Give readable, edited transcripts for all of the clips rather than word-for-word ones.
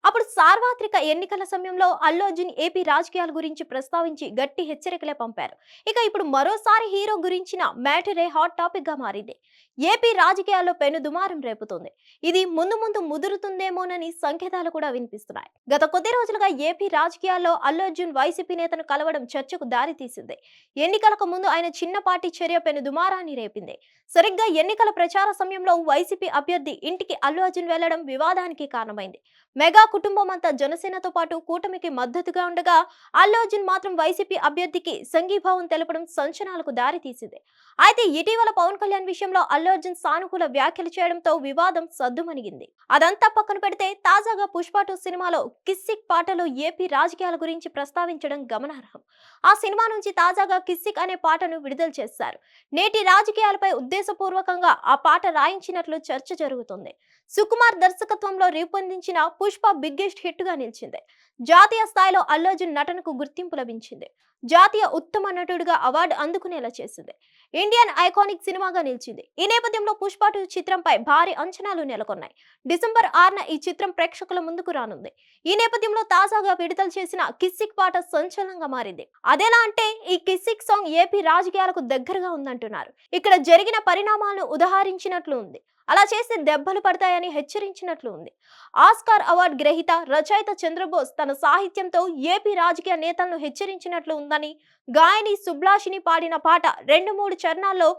అప్పుడు సార్వత్రిక ఎన్నికల సమయంలో అల్లు అర్జున్ ఏపీ రాజకీయాల గురించి ప్రస్తావించి గట్టి హెచ్చరికలే పంపారు. ఇక ఇప్పుడు మరోసారి హీరో గురించిన మ్యాటరే హాట్ టాపిక్ గా మారింది. ఏపీ రాజకీయాల్లో పెను దుమారం రేపుతుంది. ఇది ముందు ముందు ముదురుతుందేమోనని సంకేతాలు కూడా వినిపిస్తున్నాయి. గత కొద్ది రోజులుగా ఏపీ రాజకీయాల్లో అల్లు అర్జున్ వైసీపీ నేతను కలవడం చర్చకు దారి తీసింది. ఎన్నికలకు ముందు ఆయన చిన్నపాటి చర్య పెను దుమారాన్ని రేపింది. సరిగ్గా ఎన్నికల ప్రచార సమయంలో వైసీపీ అభ్యర్థి ఇంటికి అల్లు అర్జున్ వెళ్లడం వివాదానికి కారణమైంది. మెగా కుటుంబం అంతా జనసేనతో పాటు కూటమికి మద్దతుగా ఉండగా అల్లు అర్జున్ మాత్రం వైసీపీ అభ్యర్థికి సంఘీభావం తెలపడం సంచలనాలకు దారి తీసింది. అయితే ఇటీవల పవన్ కళ్యాణ్ విషయంలో అల్లు అర్జున్ సానుకూల వ్యాఖ్యలు చేయడంతో వివాదం సద్దుమణిగింది. అదంతా పక్కన పెడితే తాజాగా పుష్ప 2 సినిమాలో కిస్సిక్ పాటలో ఏపీ రాజకీయాల గురించి ప్రస్తావించడం గమనార్హం. ఆ సినిమా నుంచి తాజాగా కిస్సిక్ అనే పాటను విడుదల చేశారు. నేటి రాజకీయాలపై ఉద్దేశపూర్వకంగా ఆ పాట రాయించినట్లు చర్చ జరుగుతుంది. సుకుమార్ దర్శకత్వంలో రూపొందించిన పుష్ప బిగ్గెస్ట్ హిట్ గా నిలిచింది. జాతీయ స్థాయిలో అల్లు అర్జున్ నటనకు గుర్తింపు లభించింది. జాతీయ ఉత్తమ నటుడిగా అవార్డు అందుకునేలా చేసింది. ఇండియన్ ఐకానిక్ సినిమాగా నిలిచింది. ఈ నేపథ్యంలో పుష్ప 2 చిత్రంపై భారీ అంచనాలు నెలకొన్నాయి. డిసెంబర్ 6న ఈ చిత్రం ప్రేక్షకుల ముందుకు రానుంది. ఈ నేపథ్యంలో తాజాగా విడుదల చేసిన కిస్సిక్ పాట సంచలనంగా మారింది. అదెలా అంటే ఈ కిస్సిక్ సాంగ్ ఏపీ రాజకీయాలకు దగ్గరగా ఉందంటున్నారు. ఇక్కడ జరిగిన పరిణామాలను ఉదహరించినట్లు ఉంది. అలా చేస్తే దెబ్బలు పడతాయని హెచ్చరించినట్లు ఉంది. ఆస్కార్ అవార్డు గ్రహీత రచయిత చంద్రబోస్ తన సాహిత్యంతో ఏపీ రాజకీయ నేతలను హెచ్చరించినట్లు ఉందని, గాయని సుబ్లాషిని పాడిన పాట 2-3 చరణాల్లో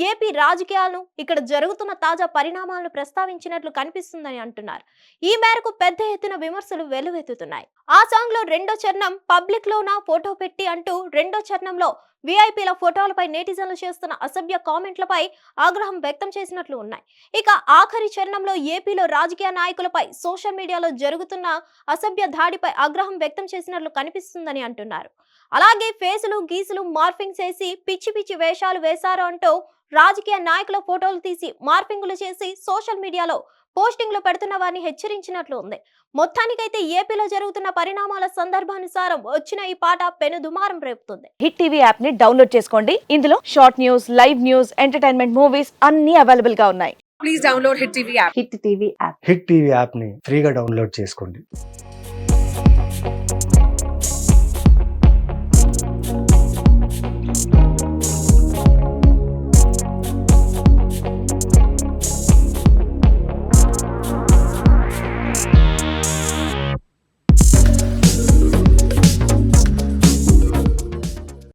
ఏపీ రాజకీయాలను, ఇక్కడ జరుగుతున్న తాజా పరిణామాలను ప్రస్తావించినట్లు కనిపిస్తుందని అంటున్నారు. ఈ మేరకు పెద్ద ఎత్తున విమర్శలు వెల్లువెత్తుతున్నాయి. ఆ సాంగ్ లో 2వ చరణం పబ్లిక్ లో నా ఫోటో పెట్టి అంటూ 2వ చరణంలో విఐపీల ఫోటోలపై నెటిజన్లు చేస్తున్న అసభ్య కామెంట్లపై ఆగ్రహం వ్యక్తం చేసినట్లు ఉన్నాయి. ఇక ఆఖరి చరణంలో ఏపీలో రాజకీయ నాయకులపై సోషల్ మీడియాలో జరుగుతున్న అసభ్య దాడిపై ఆగ్రహం వ్యక్తం చేసినట్లు కనిపిస్తుందని అంటున్నారు. అలాగే ఫేసులు గీసులు మార్ఫింగ్ చేసి పిచ్చి పిచ్చి వేషాలు వేశారు అంటూ రాజకీయ నాయకుల ఫోటోలు తీసి మార్ఫింగులు చేసి సోషల్ మీడియాలో పోస్టింగ్లు పెడుతున్న వారిని హెచ్చరించినట్లు ఉంది. మొత్తానికైతే ఏపీలో జరుగుతున్న పరిణామాల సందర్భానుసారం వచ్చిన ఈ పాట పెను దుమారం రేపుతుంది. హిట్ టీవీ యాప్ ని డౌన్లోడ్ చేసుకోండి. ఇందులో short news, live news, entertainment movies అన్ని అవైలబుల్ గా ఉన్నాయి. Please download Hit TV app. Hit TV app hit TV యాప్ని ఫ్రీగా డౌన్లోడ్ చేసుకోండి.